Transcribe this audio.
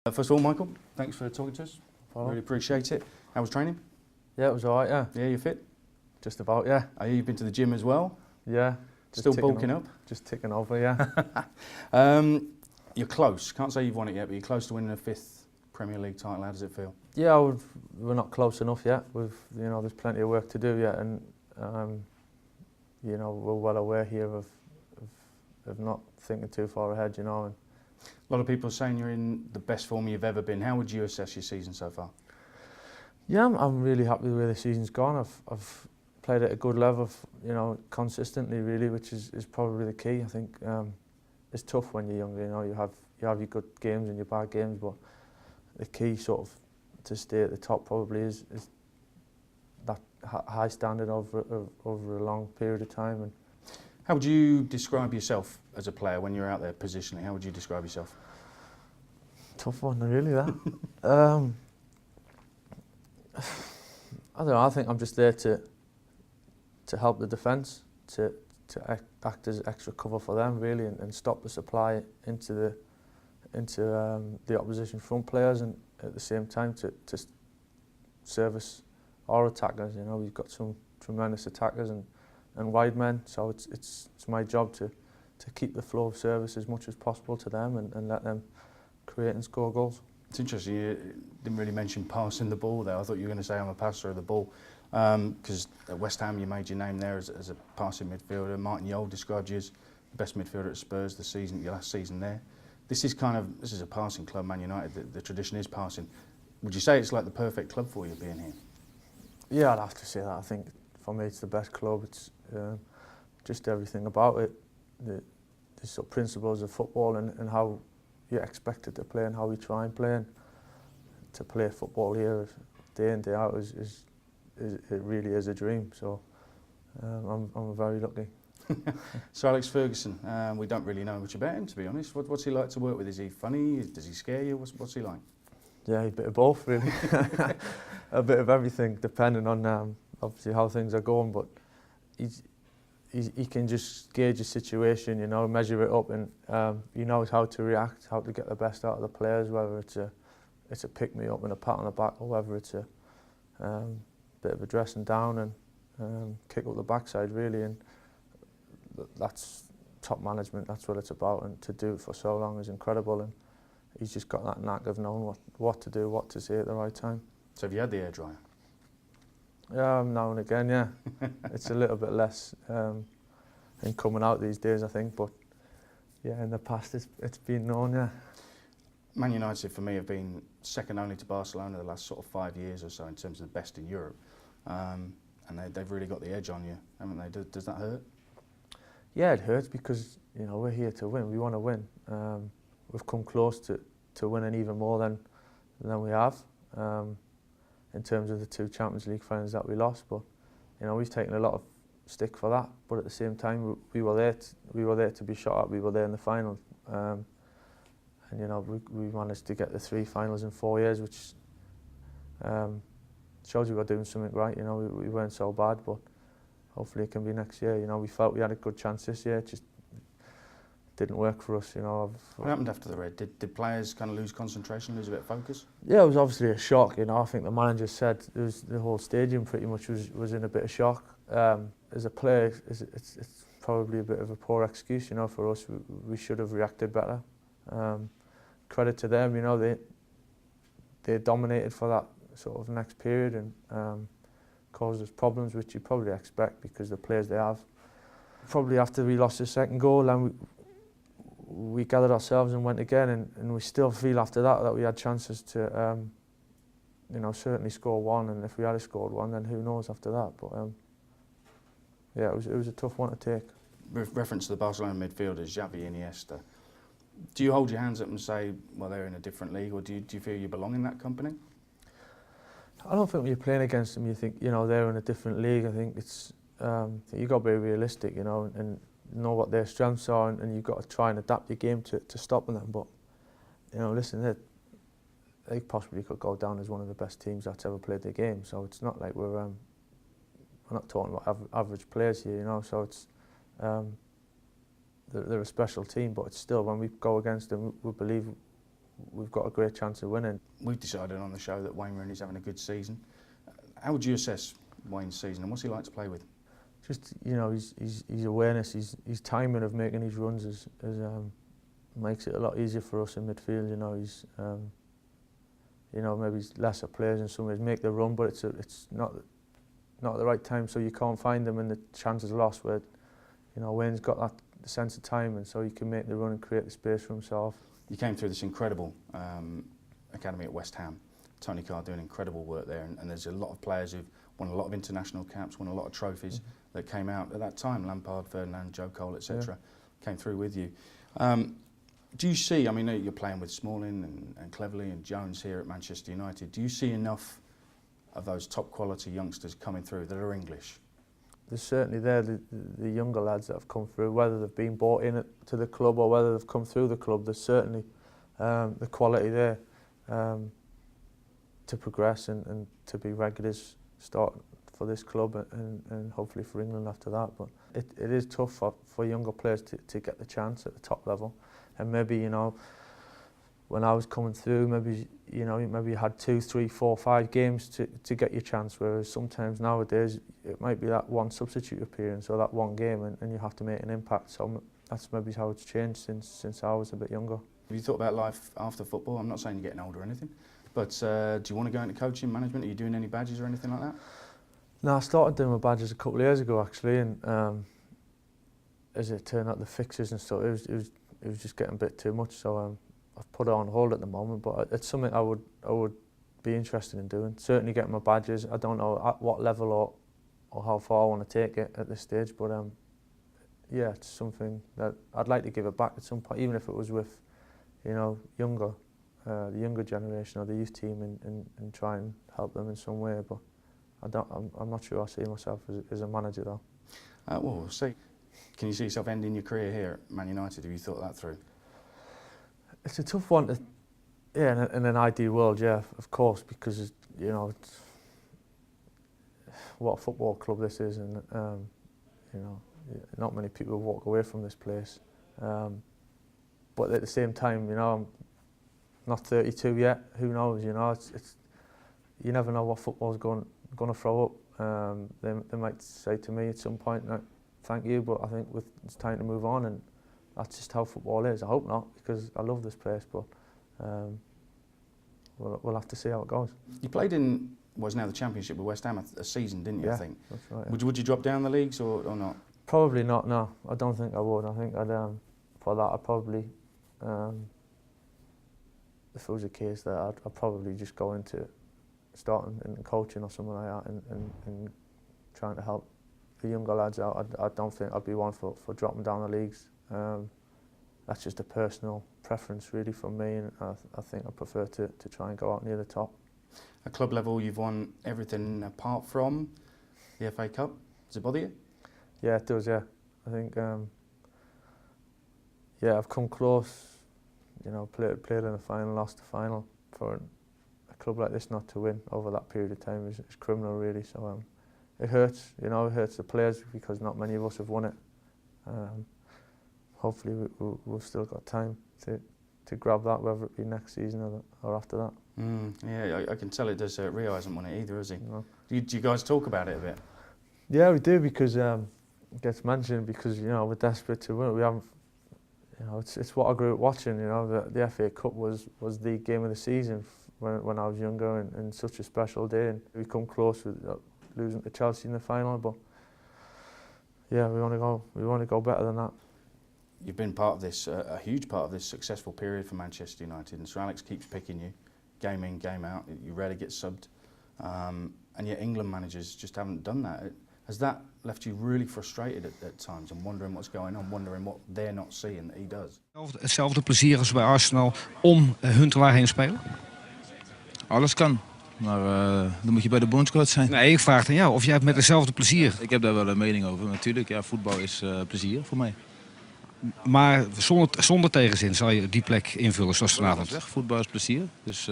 First of all, Michael, thanks for talking to us. Really appreciate it. How was training? Yeah, it was alright, yeah. Yeah, you fit? Just about, yeah. You've been to the gym as well? Yeah. Still bulking up? Just ticking over, yeah. You're close. Can't say you've won it yet, but you're close to winning a 5th Premier League title. How does it feel? Yeah, we're not close enough yet. There's plenty of work to do yet, and we're well aware here of not thinking too far ahead, And a lot of people are saying you're in the best form you've ever been. How would you assess your season so far? Yeah, I'm really happy with where the season's gone. I've played at a good level, consistently really, which is probably the key. I think it's tough when you're younger. You have your good games and your bad games, but the key sort of to stay at the top probably is that high standard over a long period of time. And how would you describe yourself as a player when you're out there positionally? How would you describe yourself? Tough one, really, that. I don't know, I think I'm just there to help the defence, to act as extra cover for them, really, and stop the supply into the opposition front players, and at the same time to service our attackers. We've got some tremendous attackers and wide men, so it's my job to keep the flow of service as much as possible to them and let them create and score goals. It's interesting, you didn't really mention passing the ball there. I thought you were going to say I'm a passer of the ball, because at West Ham you made your name there as a passing midfielder. Martin Jol described you as the best midfielder at Spurs your last season there. This is a passing club, Man United. The tradition is passing. Would you say it's like the perfect club for you being here? Yeah, I'd have to say that. I think for me it's the best club. It's just everything about it, the sort of principles of football and how you're expected to play and how we try and play. And to play football here day in, day out it really is a dream. So I'm very lucky. So Alex Ferguson, we don't really know much about him, to be honest. What's he like to work with? Is he funny? Does he scare you? What's he like? Yeah, a bit of both, really. A bit of everything, depending on obviously how things are going. But he can just gauge the situation, measure it up, and he knows how to react, how to get the best out of the players, whether it's a pick me up and a pat on the back, or whether it's a bit of a dressing down and kick up the backside, really. And that's top management. That's what it's about, and to do it for so long is incredible. And he's just got that knack of knowing what to do, what to say at the right time. So have you had the hairdryer? Now and again, yeah. It's a little bit less in coming out these days, I think, but yeah, in the past it's been known, yeah. Man United, for me, have been second only to Barcelona the last sort of 5 years or so in terms of the best in Europe. And they've really got the edge on you, haven't they? Does that hurt? Yeah, it hurts because, we're here to win. We want to win. We've come close to winning even more than we have. In terms of the 2 Champions League finals that we lost, but we've taken a lot of stick for that. But at the same time, we were there to be shot at. We were there in the final, and we managed to get the 3 finals in 4 years, which shows we were doing something right. We weren't so bad, but hopefully it can be next year. We felt we had a good chance this year. It just didn't work for us. What happened after the red? Did players kind of lose concentration, lose a bit of focus? Yeah, it was obviously a shock. I think the manager said the whole stadium pretty much was in a bit of shock. As a player, it's probably a bit of a poor excuse. For us, we should have reacted better. Credit to them. They dominated for that sort of next period and caused us problems, which you probably expect because the players they have. Probably after we lost the second goal, and we gathered ourselves and went again, and we still feel after that we had chances to, certainly score one, and if we had scored one, then who knows after that. But yeah, it was a tough one to take. With reference to the Barcelona midfielders, Xavi, Iniesta, do you hold your hands up and say, well, they're in a different league, or do you feel you belong in that company? I don't think when you're playing against them, you think, they're in a different league. I think it's you've got to be realistic, and know what their strengths are, and you've got to try and adapt your game to stopping them. But listen, they possibly could go down as one of the best teams that's ever played the game. So it's not like we're not talking about average players here, So it's they're a special team, but it's still, when we go against them, we believe we've got a great chance of winning. We've decided on the show that Wayne Rooney's having a good season. How would you assess Wayne's season and what's he like to play with? Just, you know, his awareness, his timing of making his runs is makes it a lot easier for us in midfield. You know, you know, maybe lesser players in some ways make the run, but it's not at the right time, so you can't find them and the chances are lost. Where, you know, Wayne's got that sense of timing, so he can make the run and create the space for himself. You came through this incredible academy at West Ham. Tony Carr doing incredible work there, and there's a lot of players who've won a lot of international caps, won a lot of trophies that came out at that time. Lampard, Ferdinand, Joe Cole, etc. came through with you. Do you see, I mean, you're playing with Smalling and Cleverley and Jones here at Manchester United. Do you see enough of those top quality youngsters coming through that are English? There's certainly the younger lads that have come through, whether they've been bought in to the club or whether they've come through the club, there's certainly the quality there to progress and to be regulars, start for this club and hopefully for England after that. But it is tough for younger players to get the chance at the top level. And maybe, you know, when I was coming through, maybe you had 2, 3, 4, 5 games to get your chance, whereas sometimes nowadays it might be that one substitute appearance or that one game and you have to make an impact. So that's maybe how it's changed since I was a bit younger. Have you thought about life after football? I'm not saying you're getting older or anything, but do you want to go into coaching, management? Are you doing any badges or anything like that? No, I started doing my badges a couple of years ago actually, and as it turned out, the fixes and stuff, it was just getting a bit too much. So I've put it on hold at the moment, but it's something I would be interested in doing. Certainly getting my badges. I don't know at what level or how far I want to take it at this stage, but yeah, it's something that I'd like to give it back at some point, even if it was with, you know, the younger generation or the youth team, and try and help them in some way. But I'm not sure I see myself as a manager though. Well, we'll see. Can you see yourself ending your career here at Man United? Have you thought that through? It's a tough one to, yeah, in an ideal world, yeah, of course, because, you know, it's what a football club this is, and you know, not many people walk away from this place. But at the same time, you know, I'm not 32 yet. Who knows? You know, it's you never know what football's going to throw up. They might say to me at some point, no, "Thank you," but I think it's time to move on, and that's just how football is. I hope not, because I love this place, but we'll have to see how it goes. You played in what's now the Championship with West Ham a season, didn't you? Yeah, I think. That's right. Yeah. Would you drop down the leagues or not? Probably not. No, I don't think I would. I think for that I'd probably, if it was a case that I'd probably just go into starting in coaching or something like that, and trying to help the younger lads out. I don't think I'd be one for dropping down the leagues. That's just a personal preference really from me, and I think I prefer to try and go out near the top. At club level, you've won everything apart from the FA Cup. Does it bother you? Yeah, it does. Yeah, I think. Yeah, I've come close. You know, played in the final, lost the final. For a club like this not to win over that period of time is criminal, really. So it hurts. You know, it hurts the players because not many of us have won it. Hopefully, we've still got time to grab that, whether it be next season or after that. Yeah, I can tell it does. Rio hasn't won it either, has he? No. Do you guys talk about it a bit? Yeah, we do, because it gets mentioned, because, you know, we're desperate to win. We haven't, you know, it's what I grew up watching. You know, the FA Cup was the game of the season when I was younger, and such a special day. And we come close with losing to Chelsea in the final, but yeah, we want to go better than that. You've been part of this, a huge part of this successful period for Manchester United, and Sir Alex keeps picking you, game in, game out. You rarely get subbed, and yet England managers just haven't done that. Has that left you really frustrated at times and wondering what's going on, wondering what they're not seeing that he does? Hetzelfde plezier als bij Arsenal om Huntelaar heen spelen? Alles kan, maar dan moet je bij de bondscoach zijn. Nee, ik vraag aan jou of jij het met hetzelfde plezier. Ik heb daar wel een mening over. Natuurlijk, ja, voetbal is plezier voor mij. Maar zonder tegenzin zal je die plek invullen zoals vanavond. Voetbal is plezier, dus